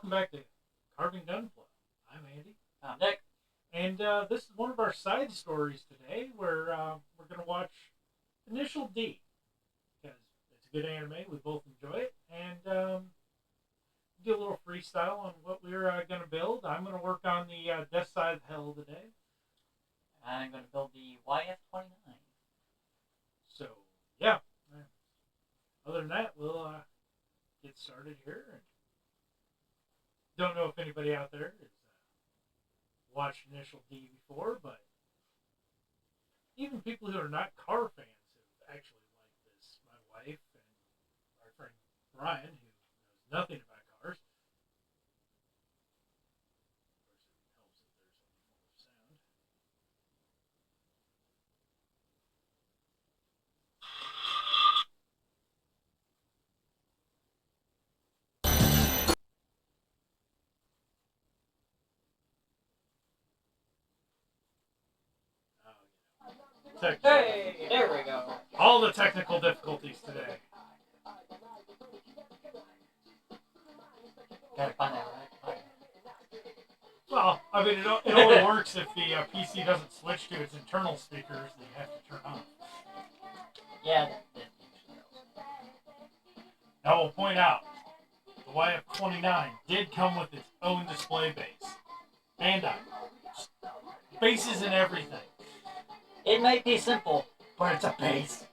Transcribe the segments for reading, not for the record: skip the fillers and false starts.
welcome back to Carving Gunpla. I'm Andy. I'm Nick. And this is one of our side stories today where we're going to watch Initial D. Because it's a good anime, we both enjoy it. And do a little freestyle on what we're going to build. I'm going to work on the Death Side of Hell today. I'm going to build the YF-29. So, yeah. Other than that, we'll get started here. Don't know if anybody out there has watched Initial D before, but even people who are not car fans have actually liked this. My wife and our friend Brian, who knows nothing about cars. Of course, it helps if there's any form of sound. Hey, there we go. All the technical difficulties today. Gotta find that right. Well, I mean, it only works if the PC doesn't switch to its internal speakers that you have to turn on. Yeah, that usually helps. Now, we'll point out, the YF-29 did come with its own display base. Bandai. Bases and everything. It might be simple, but it's a base.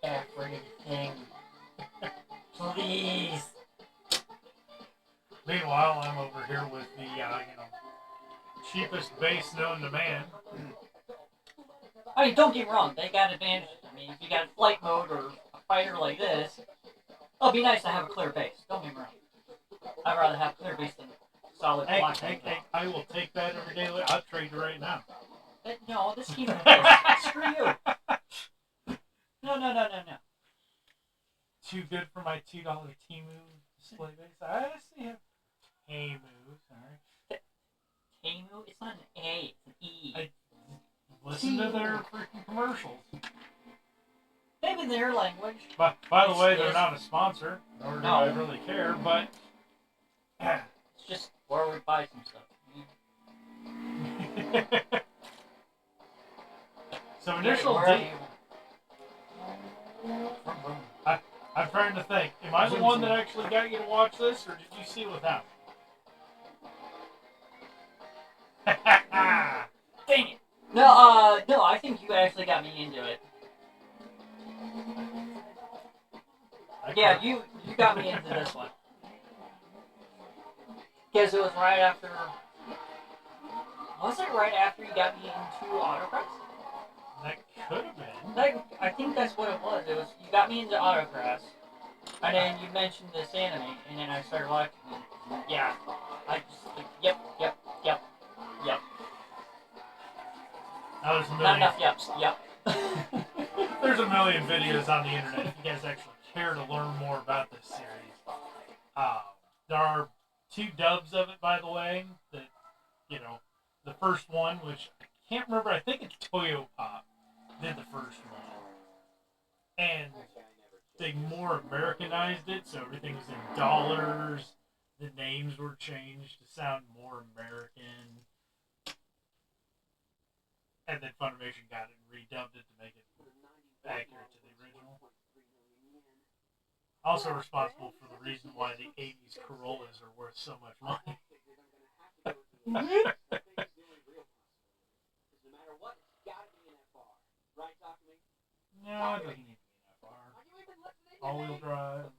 Everything. Please. Meanwhile, I'm over here with the, cheapest base known to man. I mean, don't get me wrong, they got advantages. I mean, if you got flight mode or a fighter like this, it'll be nice to have a clear base. Don't get me wrong. I'd rather have a clear base than solid block. Hey, I will take that every day. I'll trade you right now. No, this team is screw you. No. Too good for my $2 Temu display base. I see him. Temu, sorry. Temu? It's not an A, it's an E. Listen to their freaking commercials. Maybe their language. But by the way, they're not a sponsor, nor do I really care. But it's just where we buy some stuff. So Initial D. I'm trying to think. Am I the one that actually got you to watch this, or did you see it without me? Dang it! No, I think you actually got me into it. Yeah, you got me into this one. Because it was right after... Was it right after you got me into Autocross? That could have been. I think that's what it was. It was you got me into Autocross, and then you mentioned this anime, and then I started watching it. Yeah, I just like, yep. Now there's a million. Not enough yeps. Yep. There's a million videos on the internet if you guys actually care to learn more about this series. There are 2 dubs of it, by the way. That the first one, which I can't remember. I think it's Toyo Pop did the first one, and they more Americanized it, so everything was in dollars. The names were changed to sound more American. And then Funimation got it and redubbed it to make it accurate to the original. Also responsible for the reason why the 80s Corollas are worth so much money. No, it doesn't need to be an FR. All-wheel drive.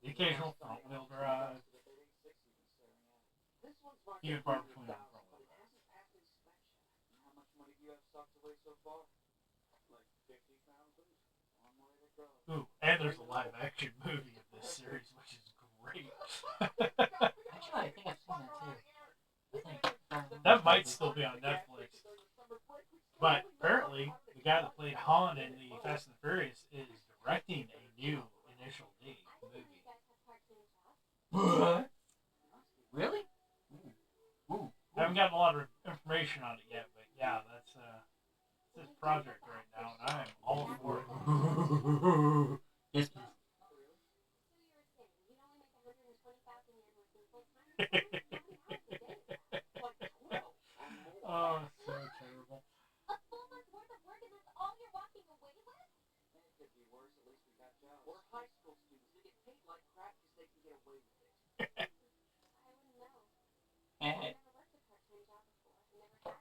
The occasional front-wheel drive. Few and far between the front-wheel drive. Ooh, and there's a live-action movie of this series, which is great. Actually, I think I've seen that too. That might still be on Netflix. But apparently, the guy that played Han in the Fast and the Furious is directing a new Initial D movie. What? Really? Ooh. I haven't gotten a lot of information on it yet, but yeah, that's his project right now, and I am all for it. Yes, And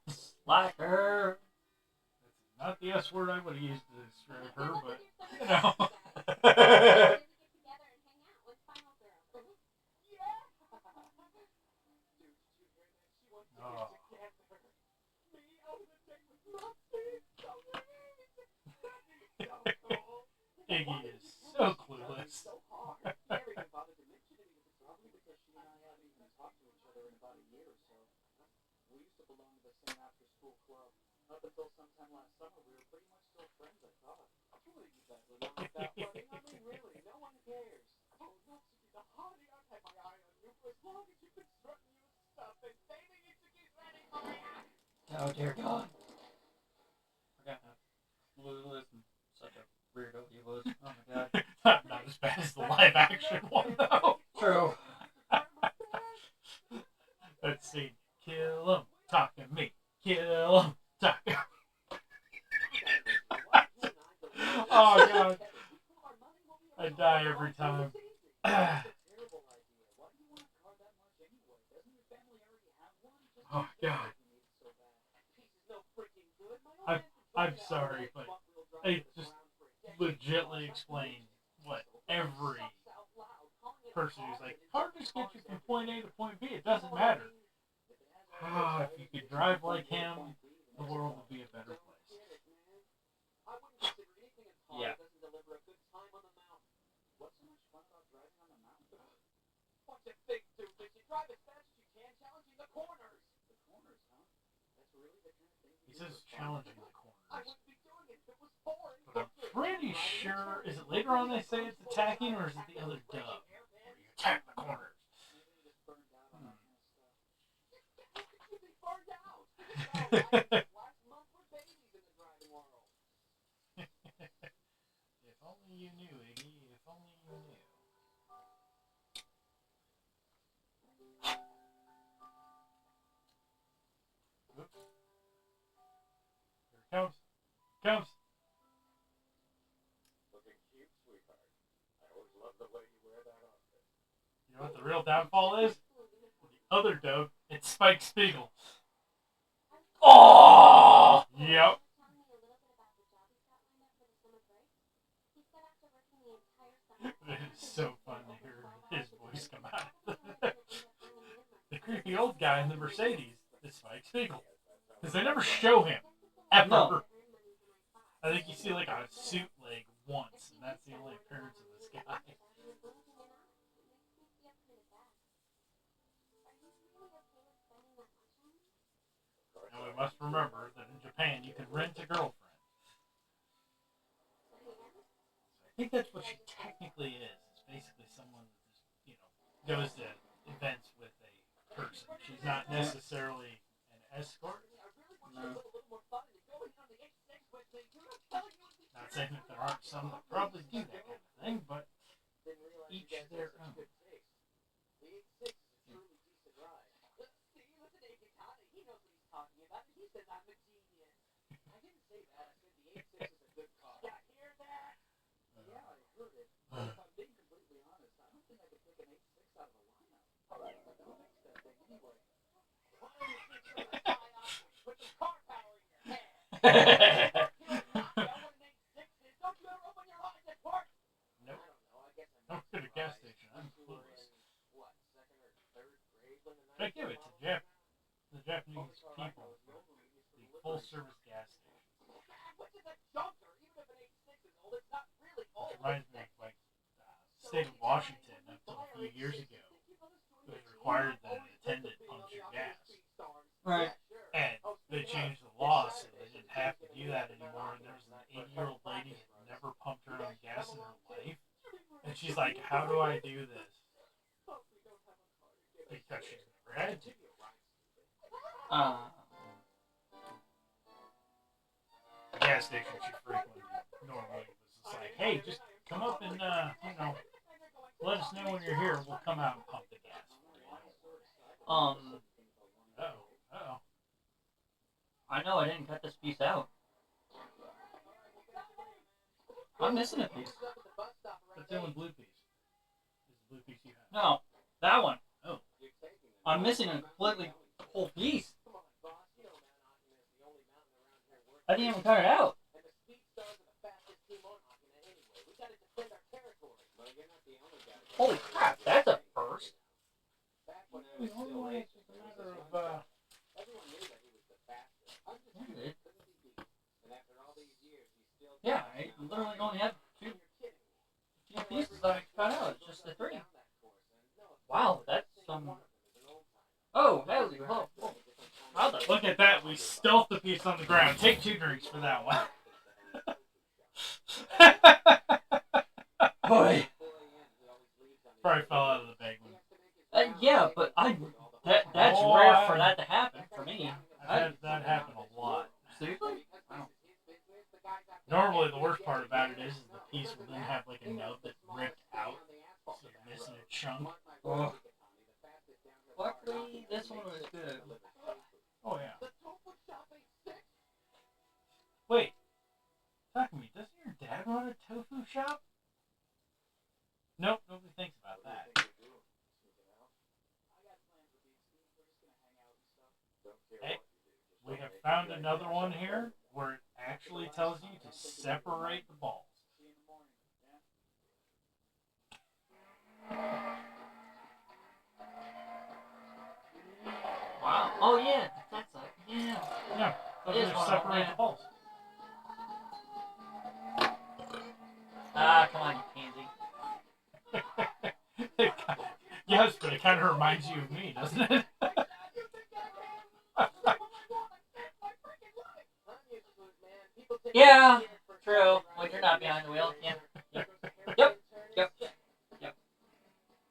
slacker. That's not the S word I would have used to describe her, but you know. Oh. Iggy is so clueless. Oh dear God. Forgot how clueless and such a weirdo he was. Oh my God. Not as bad as the live action one though. True. Let's see. Kill him, talking me. Kill him, talking. Oh God. I die every time. Oh God. I'm sorry, but I just legitly explained what every person who's like, car just gets you from point A to point B. It doesn't matter. If you could drive like him, the world would be a better place. Yeah. He says challenging the corners. But I'm pretty sure, is it later on they say it's attacking, or is it the other dub? Where you attack the corners. If only you knew, Iggy. If only you knew. Oops. Here it comes. Comes. You know what the real downfall is? The other dub, it's Spike Spiegel. Oh! Yep. It is so fun to hear his voice come out. The creepy old guy in the Mercedes is Spike Spiegel. Because they never show him. Ever. No. I think you see like a suit leg once, and that's the only appearance of this guy. Now we must remember that in Japan you can rent a girlfriend. I think that's what she technically is. It's basically someone that just, goes to events with a person. She's not necessarily an escort. No. Not saying that there aren't some that probably do that kind of thing, but each their own. Nope. Don't go to a gas station. I'm clueless. But I give it to the Japanese people with the full service gas station. Which reminds me of like state of Washington up until a few years ago. It was required that an attendant pumps your gas. Right. And they changed the law so they didn't have to do that anymore. And there was an 80-year-old lady who never pumped her own gas in her life. And she's like, how do I do this? Because she's never had to. The gas station she frequented normally was just like, hey, just come up and, let us know when you're here. We'll come out and pump the gas for you. Uh-oh. I know I didn't cut this piece out. I'm missing a piece. The the only blue piece. Is the blue piece you have? No, that one. Oh. I'm missing a completely whole piece. I didn't even cut it out. Holy crap, that's a first. Normally it's just a matter of yeah, I literally only have two pieces that I cut out. It's just the three. Wow, that's some. Oh, hell, oh, oh. How the look at that, we stealthed the piece on the ground. Take 2 drinks for that one. boy? Probably fell out of the bag one. Yeah, but that's Oh, rare for that to happen for me. I've had that happen a lot. Seriously? Wow. Normally, the worst part about it is the piece will then have like a nub that's ripped out, so you're missing a chunk. Oh. Luckily, this one was good. Oh yeah. Wait, talk to me. Doesn't your dad run a tofu shop? Nope, nobody thinks about that. Hey, we have found another one here where it actually tells you to separate the balls. Wow. Oh yeah, that's like yeah. Yeah, tells you to separate the balls. Ah, come on, you pansy. Yes, but it kind of reminds you of me, doesn't it? Yeah, true. When you're not behind the wheel, yeah. Yep. Yep. Yep. Yep.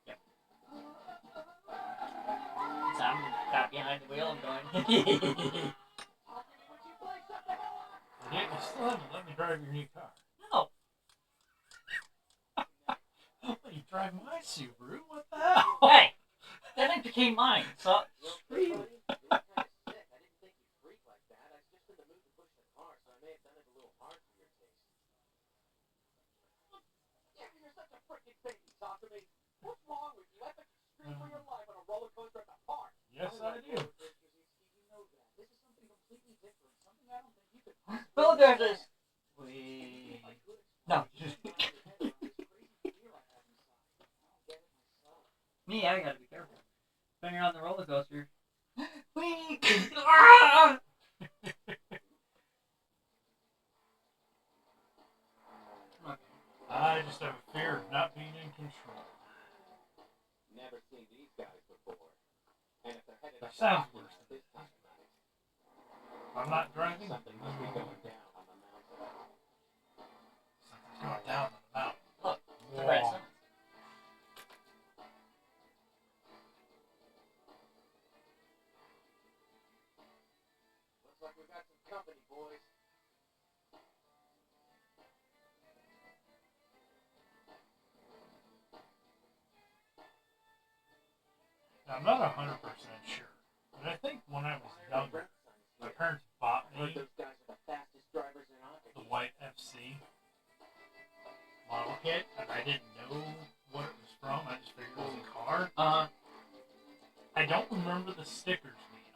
Yep. So I'm not behind the wheel. I'm going. You still haven't let me drive your new car. No. You drive my Subaru? What the hell? Hey, that thing became mine. So screw you. Yes, I do. Well, there's this. No. Me, I gotta be careful. When you're on the roller coaster. Weak. I just have a fear of not being in control. Never seen these guys before. And if they're headed That sounds worse than this. I'm not driving. Something must be going down on the mountain. Something's going down on the mountain. Look, Whoa. right. Looks like we got some company, boys. Now, I'm not 100% sure, but I think when I was younger, my parents bought me Those guys are the fastest drivers in Ottawa. the white FC model kit, and I didn't know what it was from. I just figured it was a car. I don't remember the stickers being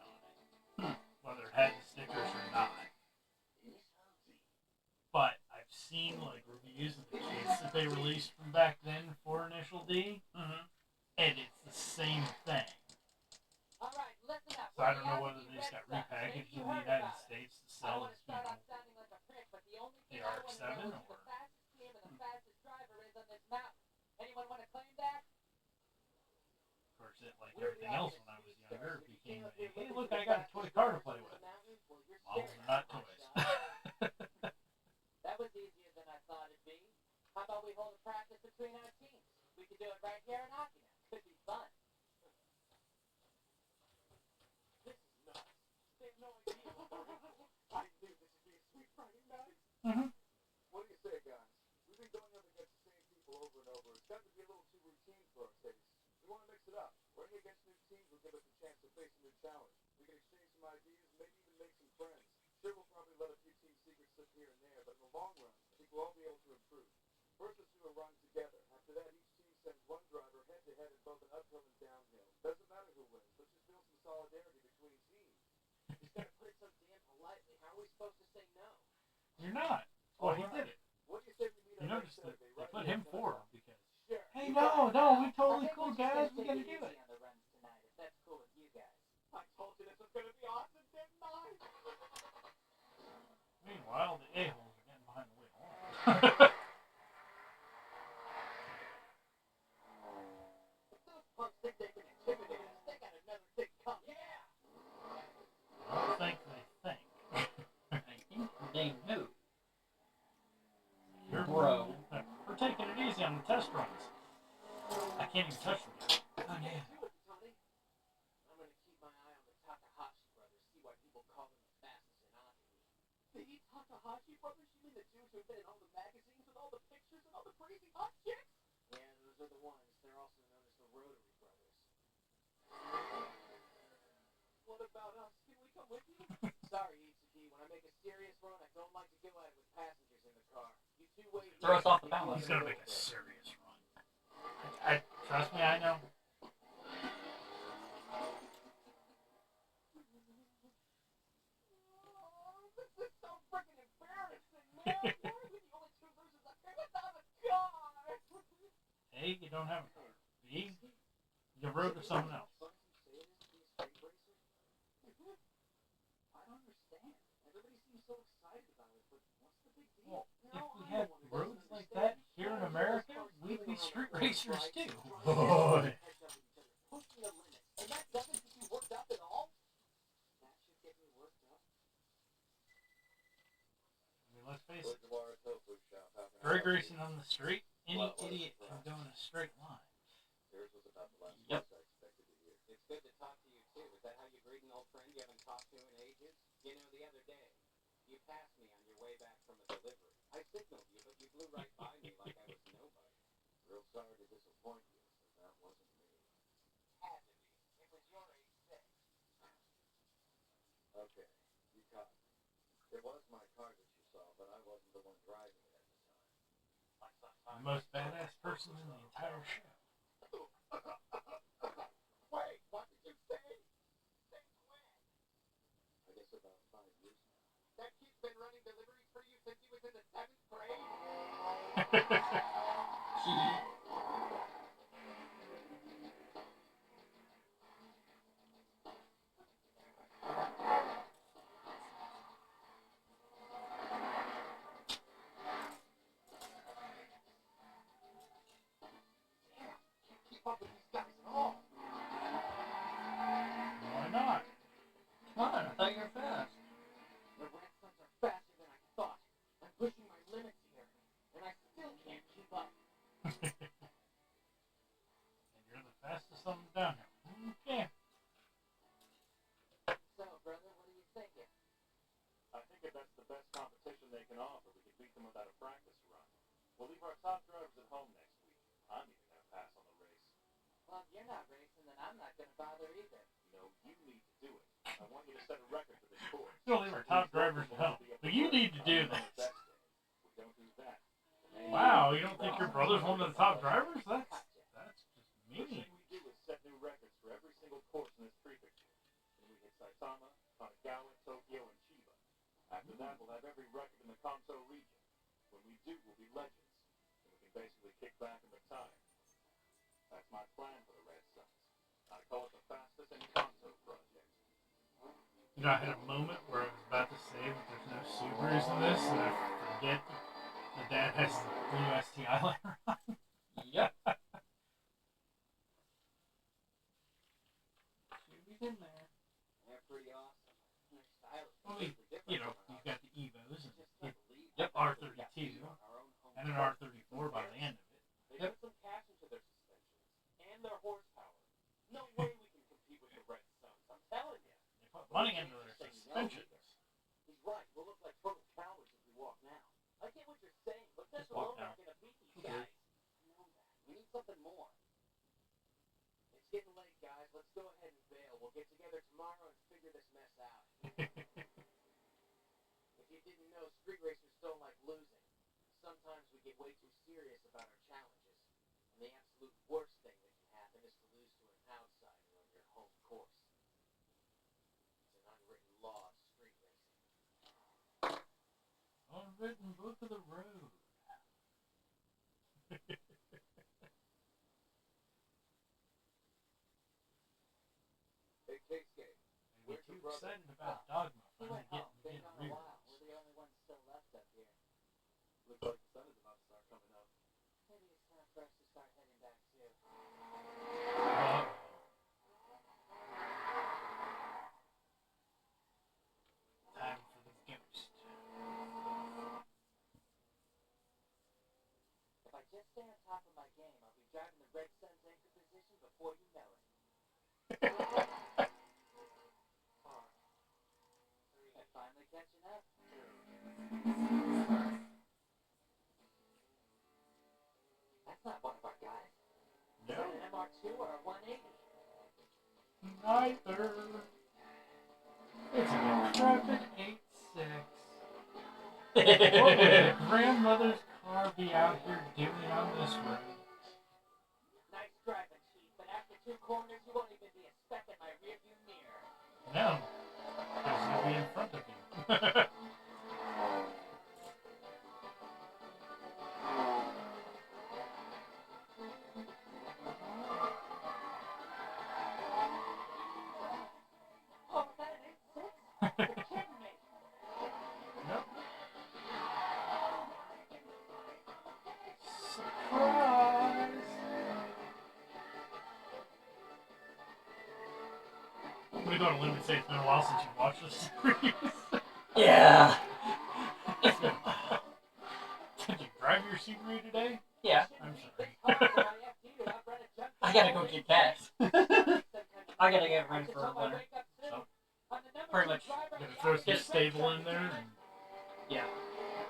on it, whether it had the stickers or not. But I've seen like reviews of the kits that they released from back then for Initial D, and it's the same thing. All right, listen up. So I don't know whether they just got repackaged in the United States to sell as, the RX-7 or. Of course, it, like everything else when I was younger, it became a, hey, look, I got a toy car to play with. Models are not toys. That was easier than I thought it'd be. How about we hold a practice between our teams? We could do it right here in Ottawa. Could be fun. This is nuts. They have no idea. I knew this would be a sweet Friday night. What do you say, guys? We've been going up against the same people over and over. It's got to be a little too routine for our taste. We want to mix it up. Running against new teams will give us a chance to face a new challenge. We can exchange some ideas, maybe even make some friends. Sure, we'll probably let a few team secrets slip here and there, but in the long run, I think we'll all be able to improve. First, let's do a run together. Have sends one driver head-to-head in both an uphill and downhill. Doesn't matter who wins. Let's just build some solidarity between teams. He's got to put it so damn politely. How are we supposed to say no? You're not. Well, he did it. What do you say we meet You on noticed next that Saturday, they right put here him at 10 forward o'clock? because, Sure. hey, You no, got it. no, we totally I think cool, we should guys. just We take gotta it do easy it. on the runs tonight, if that's cool with you guys. I told you this was going to be awesome, didn't I? Meanwhile, the a-holes are getting behind the wheel. If those punks think they can intimidate us, they got another thing coming. Yeah! I don't think they think. I think they knew. You're Bro. We're taking it easy on the test runs. I can't even touch the guy. Oh, You yeah. can't do it, Tony. I'm going to keep my eye on the Takahashi brothers, see why people call them the fastest in hockey. The Takahashi brothers? You mean the dudes who've been in all the magazines with all the pictures and all the crazy hot chicks? Yeah, those are the ones. They're also known as the Rotary brothers. What about us? Can we come with you? Sorry, Itsuki. When I make a serious run, I don't like to go at it with passengers in the car. You two wait Throw here. us off the If you balance. He's get gonna a make a little bit. serious run. Trust me, I know. This is so freaking embarrassing, man. Why are we the only two losers up here without a car? A, you don't have a car. B, you rode to someone else. Fun as you say it is to be a street racer? I don't understand. Everybody seems so excited about it, but what's the big deal? Well, No, if we I'm had the one who doesn't roads like understand. that here in Yeah, America, those cars we'd be wheeling street around the racers right, too. driving Boy. heads up at each other, pushing the limits. And that doesn't get you worked up at all? That should get me worked up. I mean, let's face it. Drag Drag racing on the street, any idiot can go in a straight line. Yours was about the last Yep. voice I expected to hear. It's good to talk to you, too. Is that how you greet an old friend you haven't talked to in ages? You know, the other day, you passed me on your way back from a delivery. I signaled you, but you blew right by me like I was nobody. Real sorry to disappoint you, but that wasn't me. Had to be. It was your '86. Okay, you caught me. It was my car that you saw, but I wasn't the one driving it at the time. The most badass person in the entire show. Wait, what did you say? Since when? I guess about 5 years now. That kid's been running deliveries for you since he was in the 7th grade? Can't keep up with these guys at all. Why not? Come on, I thought you were fast. The red sons are faster than I thought. I'm pushing my limits here, and I still can't keep up. And you're the fastest on the downhill. Okay. So, brother, what are you thinking? I think if that's the best competition they can offer, we can beat them without a practice run. We'll leave our top drivers at home next week. I'm even going to pass on the race. Well, if you're not racing, then I'm not going to bother either. No, you need to do it. I want you to set a record for this course. We'll leave our top drivers at home. But you need to do this. We don't do that. Wow, you don't think your brother's one of the top drivers? That's just First mean. thing we do is set new records for every single course in this prefecture. Then we hit Saitama, Kanagawa, Tokyo, and Chiba. After that, we'll have every record in the Kanto region. When we do, we'll be legends. And we can basically kick back in the time. That's my plan for the Red Sox. I call it the fastest in Kanto project. You know, I had a moment where I was about to say that there's no Subarus in this, and I forget the dad has the blue STI liner on. Yep. She's in there. They're pretty awesome. Their style is Well, you completely different know, from you've ours. got the Evos and Just can't believe Yep, how R32 we got beat on our own home and an court. R34 by the end of it. They Yep. put some cash into their suspensions and their horsepower. No way we can compete with the Red Sox. I'm telling you. They put money into their suspensions. He's right. We'll look like total cowards if we walk now. I get what you're saying, but this Just walk alone now. aren't going to beat these Okay. guys. I know that. We need something more. It's getting late, guys. Let's go ahead and bail. We'll get together tomorrow and figure this mess out. If you didn't know, street racers don't like losing. Sometimes we get way too serious about our challenges. And the absolute worst thing that can happen is to lose to an outsider on your home course. It's an unwritten law of street racing. Unwritten book of the road. Hey, K-Skate. Maybe too excited about Dogma finally getting Been reared. gone a while. We're the only ones still left up here. Looks like the sun is about to start coming up. Maybe it's time for us to start heading back too. Time for the ghost. If I just stay on top of my game, I'll be driving the Red Sun's anchor position before you know it. 4, 3, I'm finally catching up. 2. That's not one of our guys. Is that an MR2 or a 180? Neither. It's a decrepit 8.6. What would a grandmother's car be out here doing on this road? Nice driving, Chief, but after 2 corners, you won't even be a speck in my rearview mirror. No, because he'll be in front of you. Oh, is that an 8.6? You're kidding me. Yep. Surprise! I'm gonna go on a limb and say it's been a while since you watched this series. Yeah. It's been a while. Did you drive your Subaru today? Yeah. I'm sorry. I gotta go get gas. I gotta get ready for winter. So, pretty much. Gonna throw some stable in there. And... Yeah.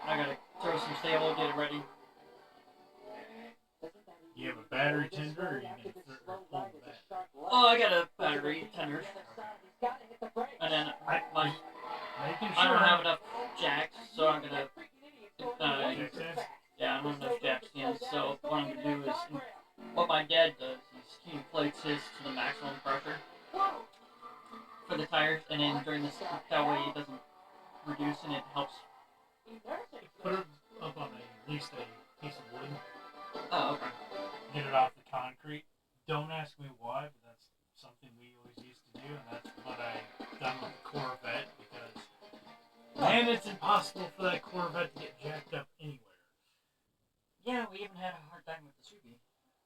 I gotta throw some stable, get it ready. You have a battery tender, or you can pull the battery? Oh, I got a battery tender. And then Making I don't sure. have enough jacks, so I'm gonna. Jack says, Yeah, I don't have enough jacks in, so what I'm gonna do is. What my dad does is he inflates his to the maximum pressure for the tires, and then during this, that way it doesn't reduce and it helps. put it up on at least a piece of wood. Oh, okay. Get it off the concrete. Don't ask me why, but that's something we always used to do, and that's what I done with the Corvette, because man, it's impossible for that Corvette to get jacked up anywhere. Yeah, we even had a hard time with the Subi.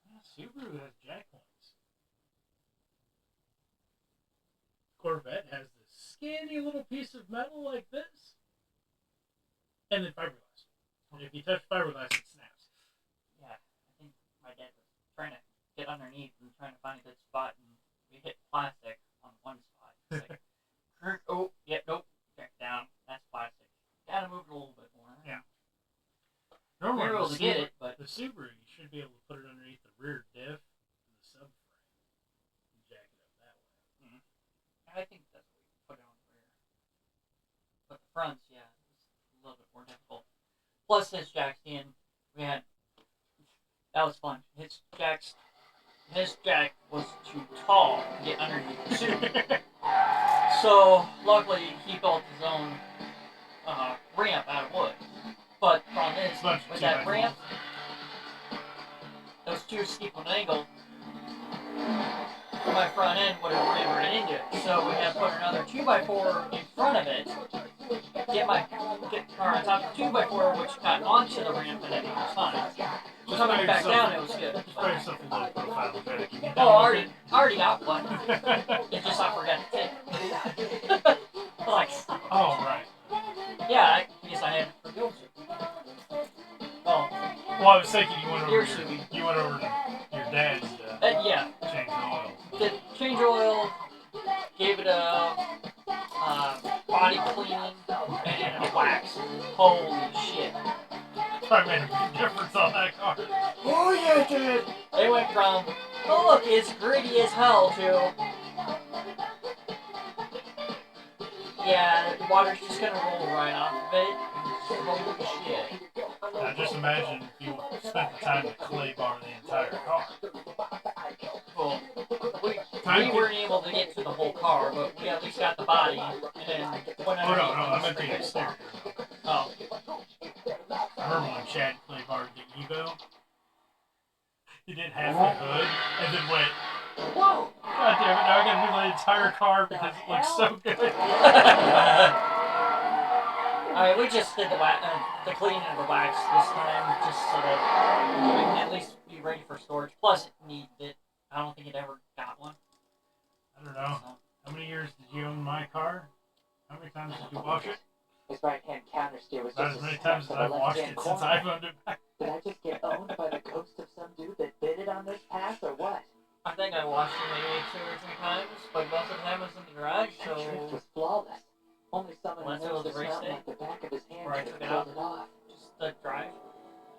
Yeah, Subaru has jack points. Corvette has this skinny little piece of metal like this, and then fiberglass. And if you touch fiberglass, it snaps. Yeah, I think my dad was trying to get underneath and trying to find a good spot, and we hit plastic on one spot. It's like, oh, yeah, nope, back down. That's plastic. Gotta move it a little bit more. Yeah. We were able to get it, but the Subaru, you should be able to put it underneath the rear diff and the subframe and jack it up that way. I think that's what we put it on the rear. But the fronts, yeah, it's a little bit more difficult. Plus, his jacks in, we had. That was fun. His jack was too tall to get underneath the Subaru. So, luckily, he built his own ramp out of wood. But the problem is, with that ramp, it was too steep of an angle. My front end would have really run into it. So we had to put another 2x4 in front of it, get the car on top of the 2x4, which got onto the ramp, and then it was fine. Coming back down, it was good. Just buy yourself a low profile jack. Oh, I already got one. It's just I forgot to take it. Like, Oh, right. yeah, I guess I had it for guilt. Well, I was thinking you went over Your to Subi. your dad's yeah, change the oil. did change oil, gave it a body cleaning, and a wax. Holy shit. Probably made a big difference on that car. Oh yeah, it did. They went from, oh look, it's gritty as hell to, yeah, the water's just gonna roll right off of it. Holy shit. Now I just imagine if you spent the time to clay bar the entire car. Well, we Time weren't able to get to the whole car, but we at least got the body. And then Oh no, I meant the exterior. Oh. I remember when Chad clay barred the Evo. He did half the hood and then went, "Whoa! God damn it! Now I gotta do the entire car because it looks so good." Alright, we just did the cleaning of the wax this time, just so that we can at least be ready for storage. Plus, it needed it. I don't think it ever got one. I don't know. So. How many years did you own my car? How many times did you wash it? His right-hand counter steer was Not just as many a times step as to the I've washed left-hand it since corner. I've owned it back. Did I just get owned by the ghost of some dude that bid it on this pass, or what? I think I washed it maybe 2 or 3 times, but most of the time it was in the garage, That drift so was flawless. Only someone Unless who it knows was this race mountain day, like the back of his hand where I could took have it out. pulled it off. just the drive.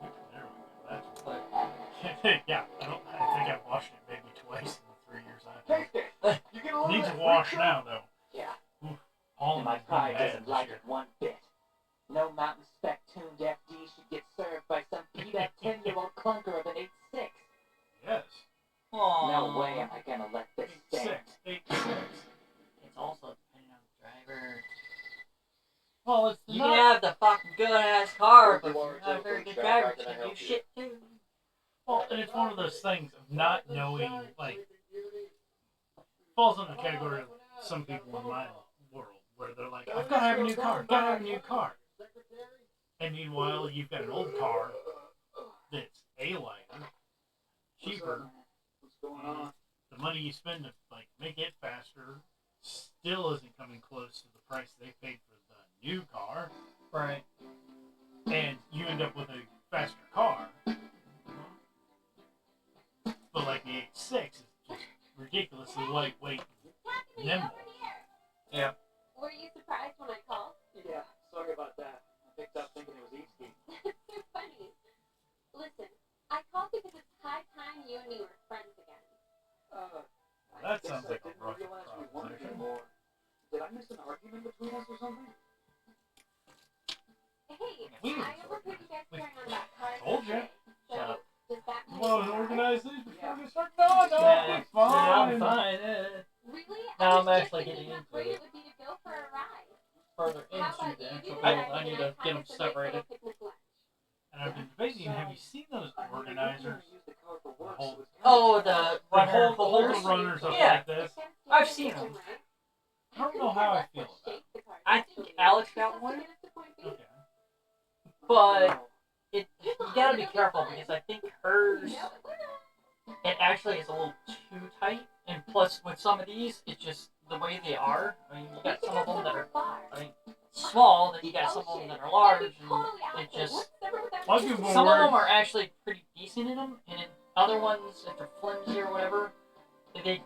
There we go. But Yeah, I think I've washed it maybe twice in the 3 years I've had Taste it. it. You get a little Needs bit to wash free now though. Yeah, Paul and my has been pride bad doesn't this like year. it one bit. No mountain spec tuned FD should get served by some beat-up 10-year-old clunker of an 8.6. Yes. Aww. No way am I gonna let this stand. 8.6. It's also depending on the driver. Well, it's You not. can have the fucking good ass car, but if you're not a very good driver, it's gonna do shit too. Well, and it's one of those things of not knowing, like, falls in the category of some people in my world where they're like, I've got to have a new car, gotta have a new car. And meanwhile, you've got an old car that's a lighter, cheaper. What's going on? The money you spend to like make it faster still isn't coming close to the price they paid for the new car, Right. and you end up with a faster car. But like the 8.6 is just ridiculously lightweight and nimble. Yeah. Were you surprised when I called? Yeah, sorry about that. I picked up thinking it was Easty. That's so funny. Listen, I called because it's high time you and me were friends again. That guess sounds I like a didn't rough realize we wanted conversation. anymore. Did I miss an argument between us or something? Hey, We I overheard you guys carrying on about cars. Told ya. yesterday. So, Shut up. does that You mean want to you're organize these before Yeah. we start? No, Yeah, it's fine. I'm fine. Really? Now I I'm was actually just thinking getting how into great it. it would be to go for a ride. Further How into about the you actual do build, that I need and to I get pack them us a nice little separated. picnic lunch? And I've been debating, have you seen those organizers? Hold. Oh, the They runner hold holders? the runners up Yeah. like this. I've seen them. I don't know how I feel about it. I think Alex got one, Okay. but you gotta be careful because I think hers, it actually is a little too tight. And plus, with some of these, it's just the way they are. I mean, you got some of them that are small, then you got some of them that are large, and it just. I'll give more Some of them words. are actually pretty decent in them, and in other ones, if they're flimsy or whatever, they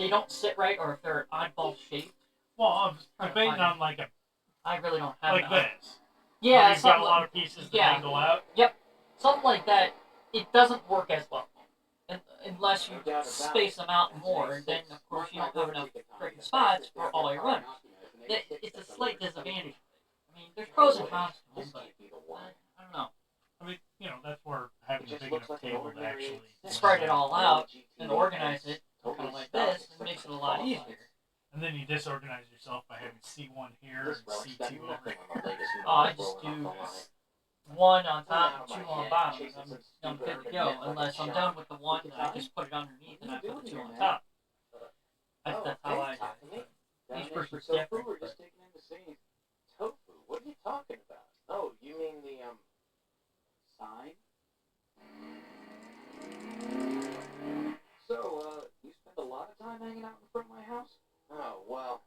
don't sit right, or if they're oddball shaped. Well, I was debating on like a I really don't have like that. this. Yeah, Where you've got something a lot of pieces that yeah. angle out. something like that. It doesn't work as well, unless you space them out more. Then of course you don't have enough freaking spots for all your runners. It's a slight disadvantage. I mean, there's pros and cons to them, but I don't know. I mean, you know, that's where having a big enough table to actually Spread it all out and organize it, kind of like this, it makes it a lot easier. And then you disorganize yourself by having C1 here and C2 over here. Oh, I just do one on top and 2 on the bottom. I'm good to go. Unless I'm done with the one, then I just put it underneath and I put the 2 on top. That's how I do it. Each person's different. We're just taking in to see tofu. What are you talking about? Oh, you mean the sign? So, you spend a lot of time hanging out in front of my house? Oh, well,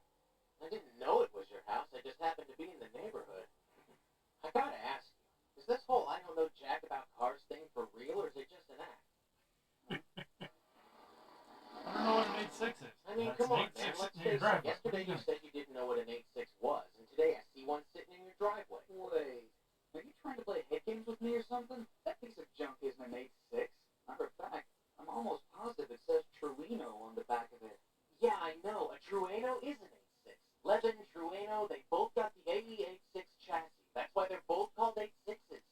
I didn't know it was your house. I just happened to be in the neighborhood. I gotta ask you, is this whole I don't know jack about cars thing for real, or is it just an act? I don't know what an 8.6 is. I mean, That's come an on, 8.6 man, let's sitting in your face it. driveway. Yesterday you said you didn't know what an 8.6 was, and today I see one sitting in your driveway. Wait, are you trying to play head games with me or something? That piece of junk isn't an 8.6. Matter of fact, I'm almost positive it says Trueno on the back of it. Yeah, I know. A Trueno is an 8.6. Levin, Trueno, they both got the AE 8.6 chassis. That's why they're both called 8.6s.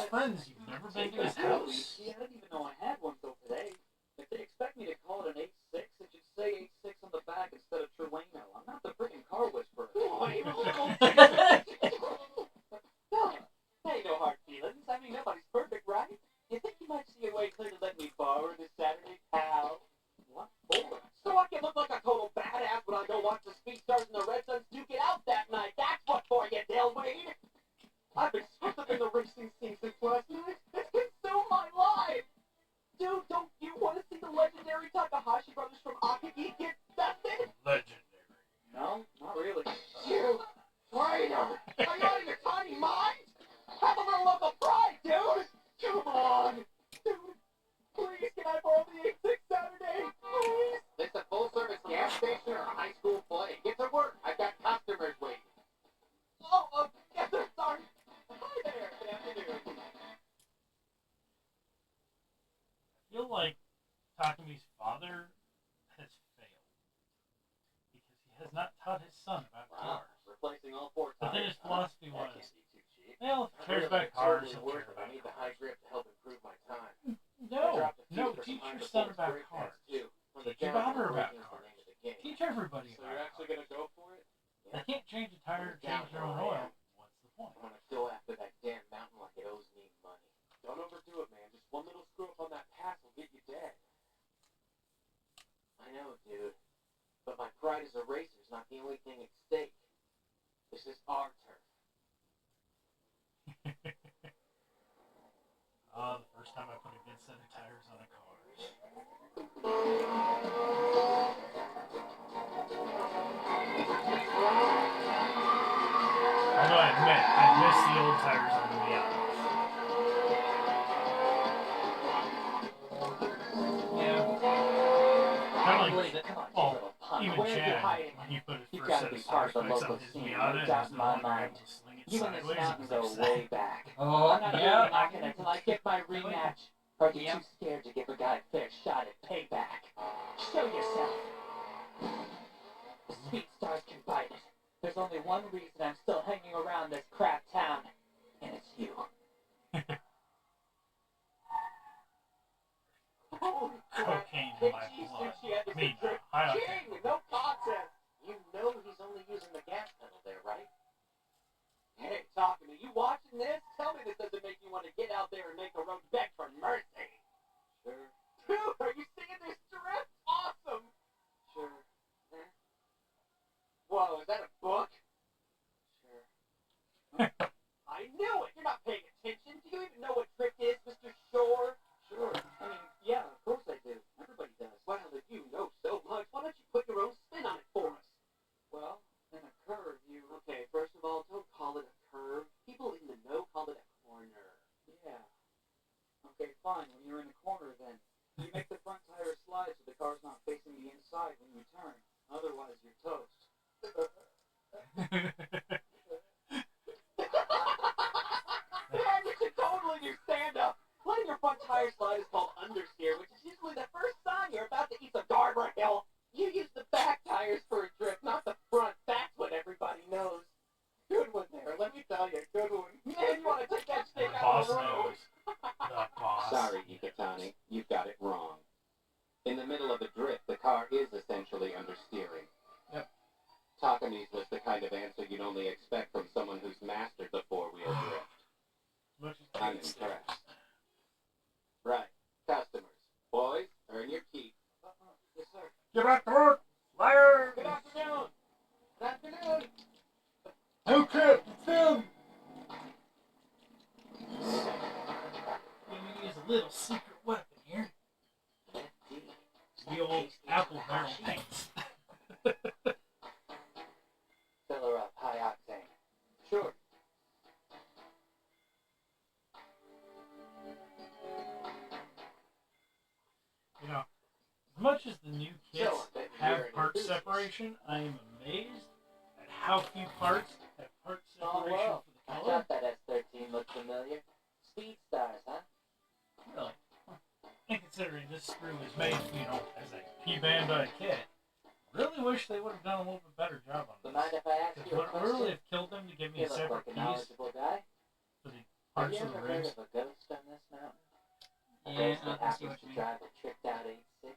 friends. You've never been to his house? See, I didn't even know I had one till today. If they expect me to call it an 8.6, it should say 8.6 on the back instead of Trueno. I'm not the freaking car whisperer. Hey, no hard feelings. I mean, nobody's perfect, right? You think you might see a way clear to let me borrow this Saturday, pal? What for? So I can look like a total badass when I go watch the Speed Stars and the Red Suns duke it out that night. That's what for you, Dillwade. I've been swept up in the racing scene since last night. It's consumed my life. Dude, don't you want to see the legendary Takahashi brothers from Akagi get bested? Legendary. No, not really. You traitor! Are you out of your tiny mind? Have a little local pride, dude! Come on! Dude, please, can I borrow the 8.6 Saturday? Please? This a full-service gas station or a high school play? Get to work. I've got customers waiting. Oh, yes, sir, sorry. Hi there, good afternoon. I feel like Takami's father has failed because he has not taught his son about Wow. cars. Replacing all four But then tires. his philosophy That was, can't be too cheap. well, if he cares about cars, he'll care about I need the high cars. grip to help improve my time. No, teach your son about cars. Teach your daughter about cars. Teach everybody So about you're actually cars. gonna go for it? They can't change a tire or change their own oil. What's the point? I'm gonna go after that damn mountain like it owes me money. Don't overdo it, man. Just one little screw up on that pass will get you dead. I know, dude. But my pride as a racer is not the only thing at stake. This is our turf. The first time I put a good set of tires on a car. Although I admit, I miss the old tires on the Miatas. Yeah. Kind of Believe like, it. Come on, well, you little punk. even Where are you Chad, hiding? when he put his You've first gotta set be of part star of the specs on local his scene. Miata, No and doubt he's in no my longer mind. able to sling it You and this sideways, he mountain was go upset. way back. Oh, I'm not yeah. really knocking until I get my rematch. Or are you Yeah. too scared to give a guy a fair shot at payback? Show yourself. The Speed Stars can bite it. There's only one reason I'm still hanging around this crap town, and it's you. Holy crap. Cocaine in my Hey, blood. Sushi had I mean, this drip. high King, octane. no contest. You know he's only using the gas pedal there, right? Hey, talking to you watching this? Tell me this doesn't make you want to get out there and make the road beg for mercy. Sure, Dude, are you seeing this drip? Awesome. sure, Whoa, is that a book? sure. I knew it. You're not paying attention. Do you even know what drift is, Mr. Shore? Sure. I mean, yeah, of course I do. Everybody does. Well, if you know so much, why don't you put your own spin on it for us? Well, in a curve, you... Okay, first of all, don't call it a curve. People in the know call it a corner. Yeah. Okay, fine. When you're in a corner, then. You make the front tire slide so the car's not facing the inside when you turn. Otherwise, you're toast. Man, you should totally do stand-up. Letting your front tire slide is called understeer, which is usually the first sign you're about to eat some guardrail. You use the back tires for a drift, not the front. That's what everybody knows. Good one there, let me tell you, good one. Man, you want to take that The stick out boss of the road? knows. The boss. Sorry, Ikitani, you've got it wrong. In the middle of a drift, the car is essentially understeering. Yep. Takami's was the kind of answer you'd only expect from someone who's mastered the four-wheel drift. Much as I'm it's impressed. Right. Customers. Boys, earn your keep. Yes, sir. Get back to work! Liar! Good afternoon. Good afternoon. Oh crap, it's them! Let me use a little secret weapon here. The old apple barrel paints. Fill her up, high octane. Sure. You know, as much as the new kits So, I bet you're have an part enthusiast. separation, I am amazed at how few parts have part Oh, separation well. for I the color. thought that S13 looked familiar. Speed Stars, huh? Really? And considering this screw is made, you know, as a P-Banda kit, really wish they would have done a little bit better job on But this. mind if I ask Because you a what would really question? have killed them to give me You a look separate like a piece knowledgeable guy. for the Have parts you of the ever heard rigs. of a ghost on this mountain? A Yeah, ghost that I see happens what to you mean. drive a tricked out 8.6?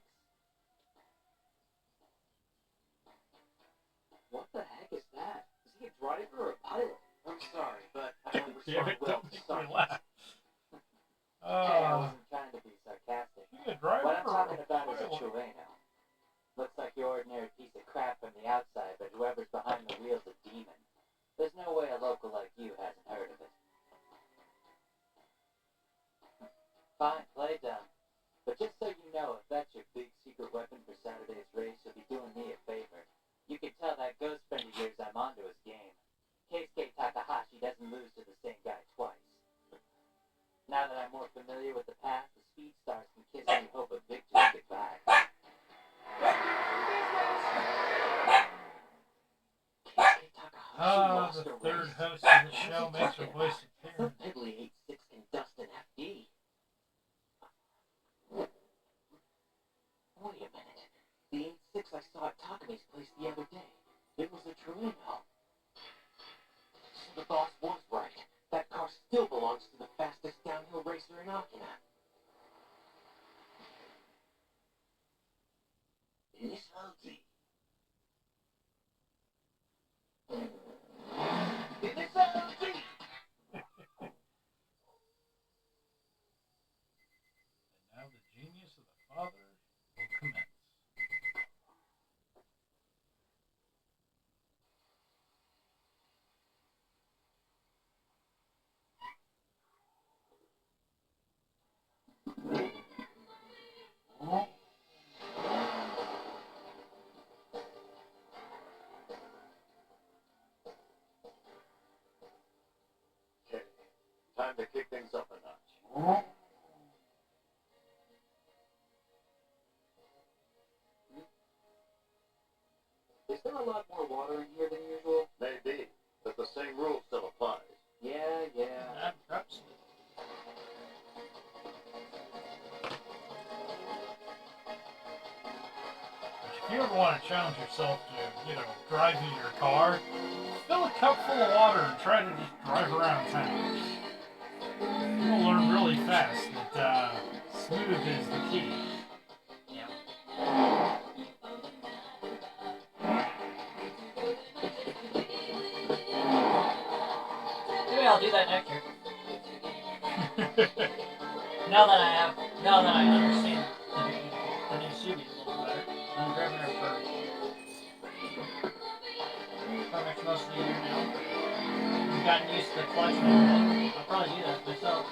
What the heck is that? Is he a driver or a pilot? I'm sorry, but I don't Damn respond it, well don't to make me sarcasm. laugh. Hey, I wasn't trying to be sarcastic. You a driver What I'm or talking a about is a pilot? Trueno. Looks like your ordinary piece of crap from the outside, but whoever's behind the wheel's a demon. There's no way a local like you hasn't heard of it. Fine, play dumb. But just so you know, if that's your big secret weapon for Saturday's race, you'll be doing me a favor. You can tell that ghost friend of yours I'm onto his game. Keisuke Takahashi doesn't lose to the same guy twice. Now that I'm more familiar with the path, the speed stars can kiss any hope of victory goodbye. Keisuke Takahashi lost The a third race. host of the What's show he makes her talking voice about? Some appearance. piddly 8.6 can dust an FD. Wait a minute. The 8.6 I saw at Takami's place the other day. It was a Trueno. So the boss was right. That car still belongs to the fastest downhill racer in Akina. Miss Halsey. Miss Halsey! And now the genius of the father will commence. Okay, time to kick things up a notch. Is there a lot more water in here than usual? Maybe, but the same rule still applies. Yeah. Perhaps. If you ever want to challenge yourself to, driving your car, fill a cup full of water and try to just drive around town. You'll learn really fast that smooth is the key. Yeah. Maybe I'll do that next year. Now that I understand the new series a little better. I'm driving her for pretty much most of the year now. I've gotten used to the clutch and everything. I'll probably do that myself.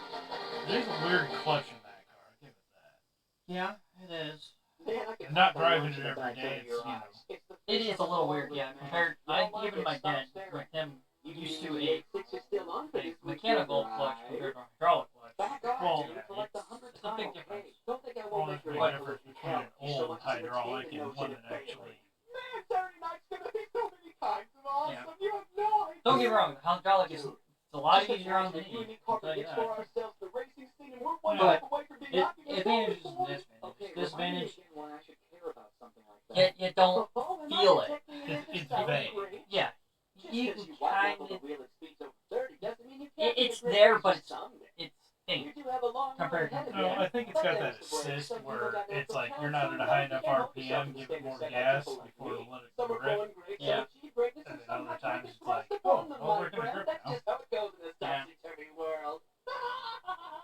There's a weird clutch in that car, I'll give it that. Yeah, it is. Man, I can And not tell driving the it look in the every back day, of your it's, eyes. It's the It face is of a little the weird, world, yeah. man. Compared, You don't like even it, my stop dad, staring. with him You used mean to the a 8.6 is still on for a this mechanical weekend, clutch right? compared to a hydraulic clutch. Back off, Well, dude, for like the 100th it's a big time, difference. okay? Don't think I won't Only make your big life a difference living between hell. an You show old much hydraulic entertainment and notion one in that Bailey. actually. Man, Saturday night's gonna be so many times and awesome. Yeah. You have no idea. Don't get me wrong, the hydraulic is Dude, it's a lot just easier on the imagine you and knee. me I'll carving tell you niche for that. ourselves in the racing scene, and we're one But step away from being It Akina's advantages own and boy. disadvantages. Okay, Disadvantage, remind me again why I should care about something like that. you don't Oh, am I feel it. detecting an It's interstellar vague. range? Yeah, Just you because can you white kind level the of. wheel at speeds over 30 doesn't mean you can't be a It's great there, racer but someday. it's You faint. do have a long road Compared to- ahead of No, you. I think it's But got there's that the break. assist Some people where got it's natural like talent, you're not some at a don't. high You enough can't help yourself RPM, in the give it more standard gas people like before me. to let it Some are grip. going great, Yeah. some achieve greatness, And and then some other have times greatness it's like, thrust oh, upon them, well, my we're gonna friend. grip That's now. just how it goes in this Yeah. topsy-turvy world.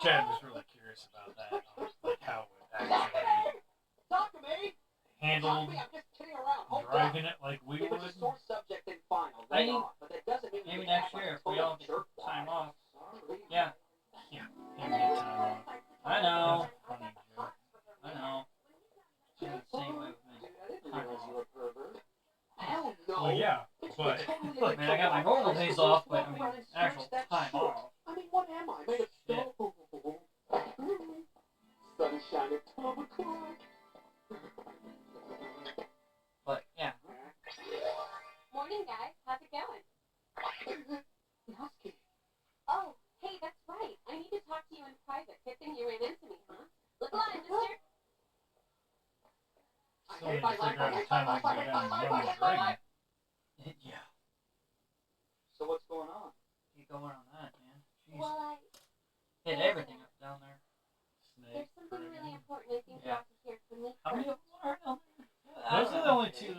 Chad was really curious about that, like how it would actually Talk to me! handle Talk to me! I'm just kidding around. Hold driving up. it like we If would. it's a sore subject, then fine. I'll I lay think off. But that doesn't mean maybe you next act like year a if we total all get jerk. time off. Sorry. Yeah, You can get time off. I know. Funny joke. I know. It's the same way with me. Dude, I didn't realize you were a pervert. Hell no. Well, yeah, It's but totally Look, man, I got my normal days off, but I mean, actual time off. I mean, what am I? Made of Yeah. stone? Sunshine at 12 o'clock. But yeah, Morning, guys. How's it going? Husky. Oh, hey, that's right. I need to talk to you in private. Good thing you ran into me, huh? Look alive, mister. still need to figure out a time I can go down and run the dragon. yeah. So what's going on? Keep going on that, man. Jeez. Well,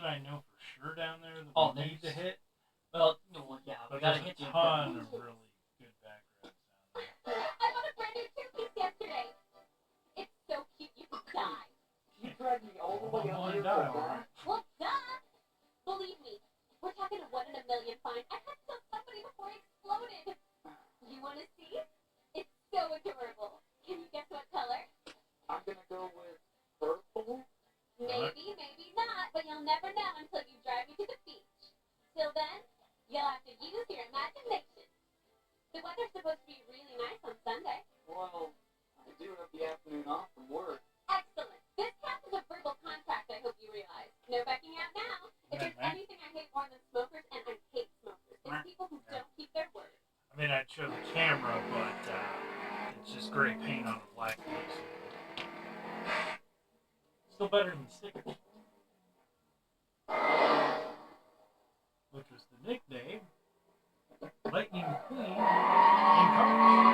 I know for sure down there that Oh, we need to there's- hit. Well, no, yeah, we But gotta there's hit a the ton of really good back roads down there. I bought a brand new two-piece yesterday. It's so cute you could die. You dragged me all the way up One here die, for that? alright. Well, duh. Believe me, we're talking a 1 in a million find. I had to tell somebody before it exploded. You want to see? It's so adorable. Can you guess what color? I'm gonna go with purple. Maybe, maybe not, but you'll never know until you drive me to the beach. Till then, you'll have to use your imagination. The weather's supposed to be really nice on Sunday. Well, I do have the afternoon off from work. Excellent. This counts as a verbal contract, I hope you realize. No backing out now. If there's anything I hate more than smokers, and I hate smokers, it's people who don't keep their word. I mean, I'd show the camera, but it's just gray paint on a black face. Still better than stickers. Which was the nickname Lightning Queen in cars.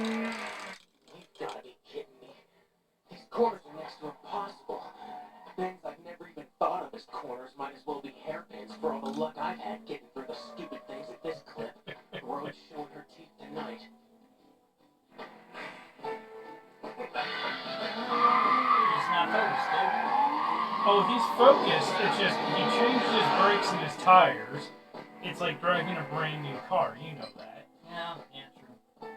You've gotta be kidding me. These corners are next to impossible. Things I've never even thought of as corners might as well be hairpins for all the luck I've had getting through the stupid things at this clip. The road's showing her teeth tonight. He's not focused, dude. Oh, he's focused. It's just he changed his brakes and his tires. It's like driving a brand new car. You know that. Yeah, true.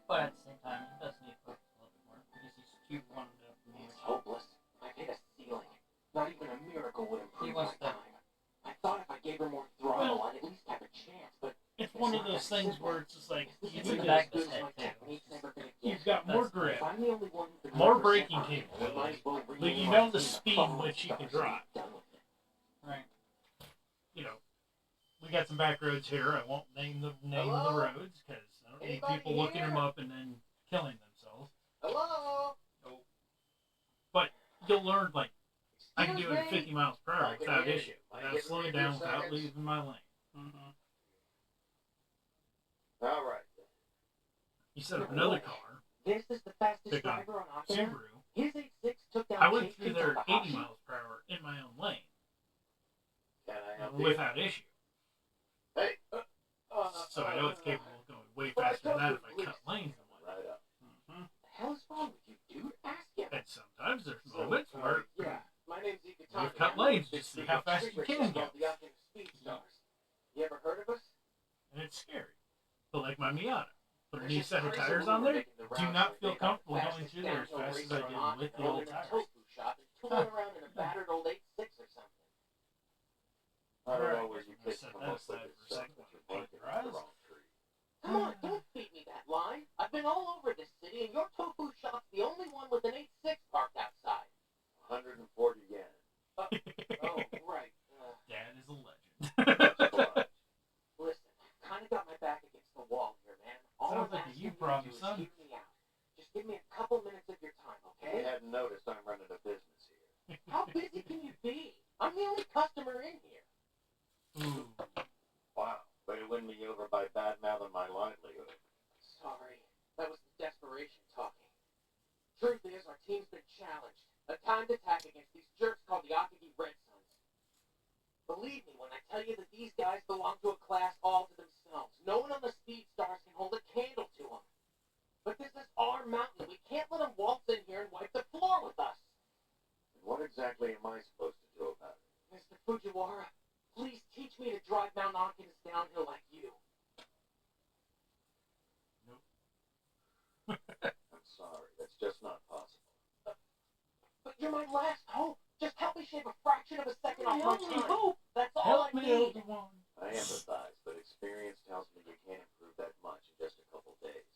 But at the same time, he does need to focus a little bit more because he's too wound up. It's hopeless. I've hit a ceiling. Not even a miracle would improve He my wants to- time. I thought if I gave her more throttle, I'd at least have a chance, but It's one of those things where it's just like you It's in need the to, back of his head, too. you've got more grip, If I'm the only one who can more represent braking me, I might as well capability, but rename you my know the team speed Fallen which you can Stars and drive. be done with it. Right. You know, we got some back roads here. I won't name the Hello? of the roads because I don't need Anybody people looking here? them up and then killing themselves. Hello? But you'll learn like I can do it at Excuse me? 50 miles per I hour can without hear issue, you. I without get slowing rid of down, your without seconds. leaving my lane. Mm-hmm. All right. You set up another car, This is the fastest Pick on driver on Octagon. Subaru. His 8.6 took down I went Chase through there at 80 Takahashi. miles per hour in my own lane Can I help you? without issue. Hey. So I know it's capable of going way faster than that if I cut lanes and whatnot. Right up. Mm-hmm. The hell is wrong with you, dude? Ask him. And sometimes there's moments where Yeah, my name's Ika We've cut lanes just to see how fast you can go. The Octagon Speed Stars. You ever heard of us? and it's scary. But like my Miata, put a There's new this set of crazy tires rumor on there. making the Do rounds not that feel they got the comfortable going fastest through there as downhill fast as I racer did on with the Octagon old in a tires. tofu shop and tooling around in a battered old 8.6 or something. I don't know where you I kids set come that up with aside this for a stuff, second but while you're I paint barking your up the eyes. wrong tree. Come on, don't feed me that line. I've been all over this city, and your tofu shop's the only one with an 8.6 parked outside. 140 yen. Oh, right. Dad is a legend. Listen, I've kind of got my back against the wall here, man. All Sounds I'm like a asking you you to problem, do is son. hear me out. Just give me a couple minutes of your time, okay? You hadn't noticed I'm running a business here. How busy can you be? I'm the only customer in here. Ooh. Wow. Way to win me over by bad-mouthing my livelihood. Sorry. That was the desperation talking. Truth is, our team's been challenged. A timed attack against these jerks called the Akagi Red Suns. Believe me when I tell you that these guys belong to a class all to themselves. No one on the Speed Stars can hold a candle to them. But this is our mountain. We can't let them waltz in here and wipe the floor with us. And what exactly am I supposed to do about it? Mr. Fujiwara, please teach me to drive Mount Hawkins downhill like you. I'm sorry. That's just not possible. But you're my last hope. Just help me shave a fraction of a second off my only time. hope. That's all Help I me, need. Obi-Wan. I empathize, but experience tells me you can't improve that much in just a couple days.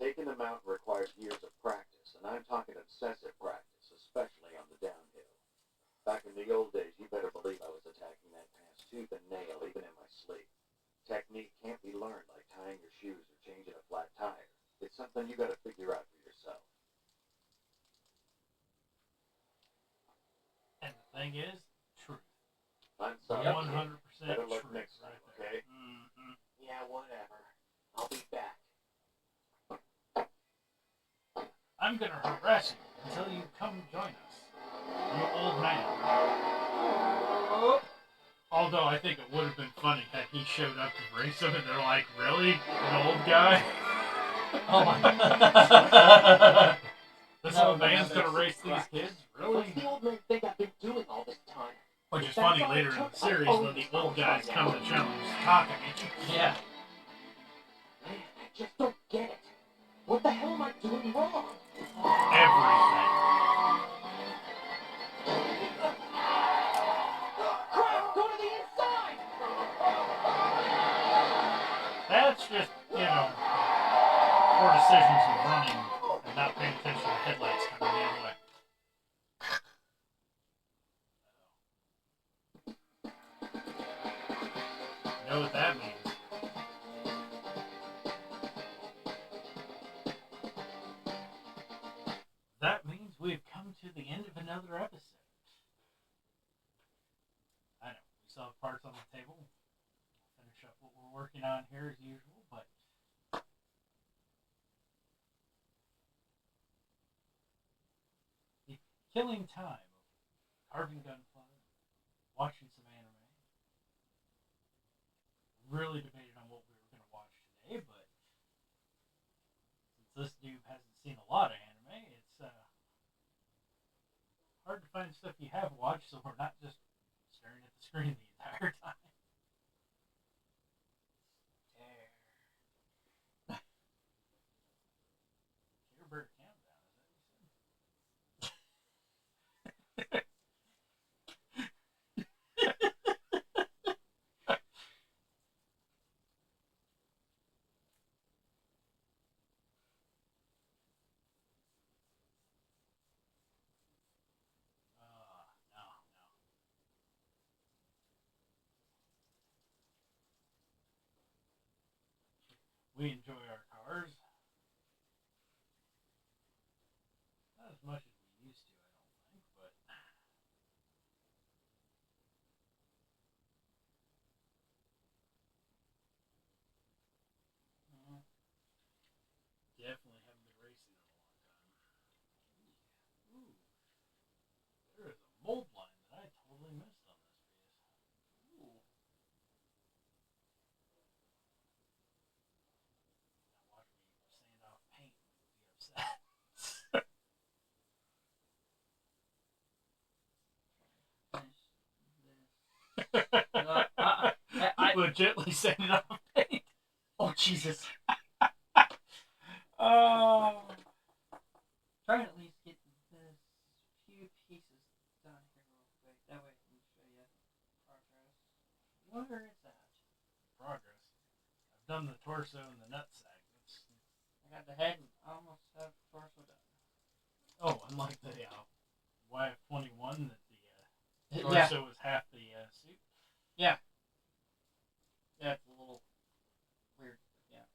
Taking the mountain requires years of practice, and I'm talking obsessive practice, especially on the downhill. Back in the old days, you better believe I was attacking that pass tooth and nail, even in my sleep. Technique can't be learned like tying your shoes or changing a flat tire. It's something you gotta figure out for yourself. And the thing is, truth. I'm sorry. 100% Better luck truth next time, right there. okay? Mm-hmm. Yeah, whatever. I'll be back. I I'm gonna harass you until you come join us. You old man. Although I think it would have been funny had he showed up to race him and they're like, really? An old guy? Oh my. This No, old man's no, gonna race these kids? Really? What's the old man think I've been doing all this time? Which is funny later in the series when the old guys come to challenge Takumi. Yeah. Man, I just don't get it. What the hell am I doing wrong? Everything. Crap, go to the inside! That's just, poor decisions of running and not paying attention to the headlights coming the other way. You know what that means? That means we've come to the end of another episode. I know, we saw parts on the table. We'll finish up what we're working on here as usual, but the killing time of carving Gunpla, watching some anime. Really debated on what we were going to watch today, but since this dude hasn't seen a lot of anime, it's hard to find stuff you have watched, so we're not just staring at the screen the entire time. Care Bear Countdown, is that what you said? No. We enjoy our cars. Not as much as we used to, I don't think, but definitely haven't been racing in a long time. Ooh, there is a mold line that I totally missed on this piece. Ooh. Now watch me sand off paint and be upset. Legitly sanding off paint. Oh Jesus. Oh. Try and at least get this few pieces done here real quick. That way I can show you progress. Where is that? Progress. I've done the torso and the nutsack. I got the head and almost have the torso done. Oh, unlike the YF-21 that the Yeah. torso was half the suit. Yeah. Yeah, it's a little weird, but yeah.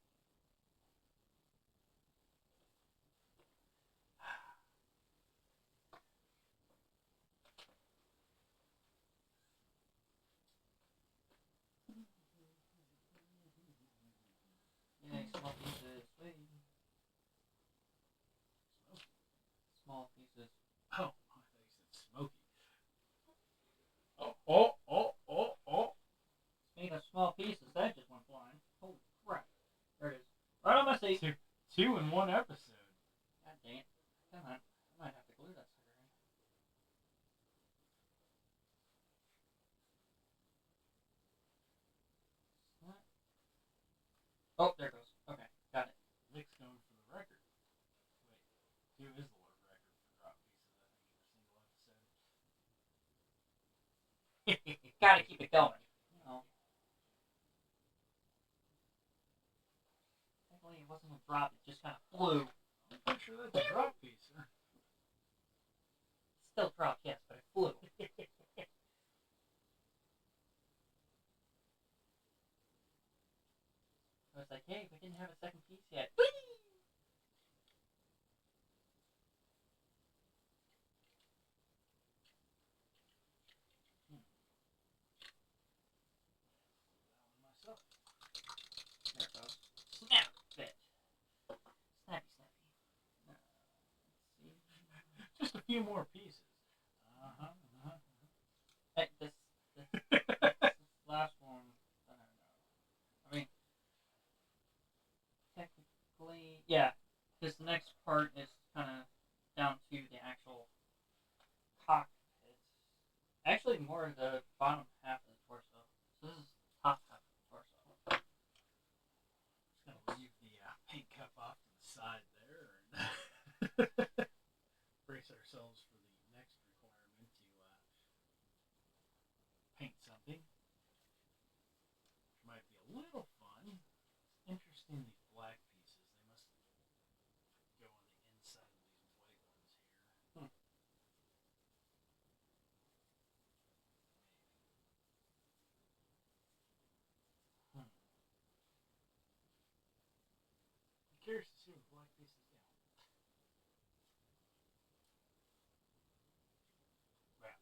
Yeah, small pieces. Wait. Small pieces. Oh, I thought you said smoky. Oh. Speaking of small pieces, that just went flying. Holy crap. There it is. Right on my seat. Two in one episode. God dang it. Come on. I might have to glue that sucker in. What? Oh, there it goes. Okay, got it. Nick's going for the record. Wait, 2 is the world record for drop pieces, I think, in a single episode. Gotta keep it going. You know. Thankfully, it wasn't a drop, it just kind of flew. I'm pretty sure that's a drop piece, sir. Still dropped, yes, but it flew. I was like, hey, we didn't have a second piece yet. Whee! Myself. There it goes. Snap fit. Snappy. few more pieces. Hey, this last one, I don't know. I mean, technically, yeah. This next part is kind of down to the actual cockpit. Actually, more the bottom half of the torso. So this is the top half of the torso. Just gonna leave the paint cup off to the side there, and brace ourselves for the next requirement to paint something, which might be a little fun. It's interesting, these black pieces. They must go on the inside of these white ones here. I'm curious to see what the black pieces do. Yeah.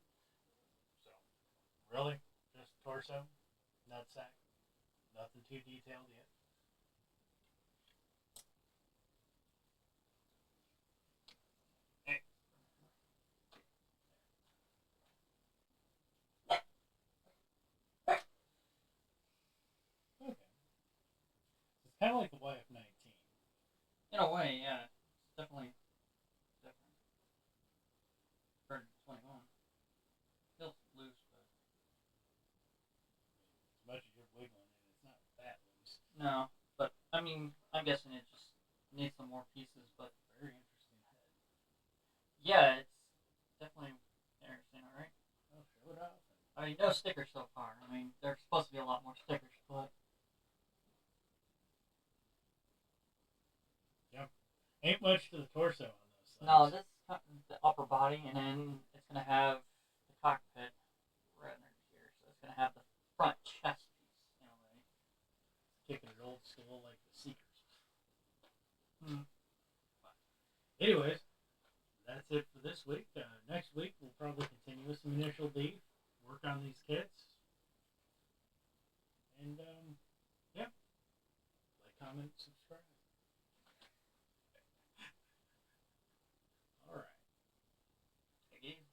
So, really, just torso, nutsack, nothing too detailed yet. Okay. It's kind of like the YF-19. In a way, yeah. It's definitely different. Compared to 21. Feels loose, but. As much as you're wiggling it, it's not that loose. No. But, I mean, I'm guessing it just needs some more pieces, but. Very interesting head. Yeah, it's definitely interesting, alright? I'll show it off. I mean, no stickers so far. I mean, there's supposed to be a lot more stickers, but. Yep. Ain't much to the torso on those things. No, this is the upper body, and then it's going to have the cockpit right under here. So it's going to have the front chest piece, in a way. Kicking it old school like the Seekers. Hmm. But anyways, that's it for this week. Next week, we'll probably continue with some initial D, work on these kits. And, yeah. Like, comment, subscribe. All right. Again.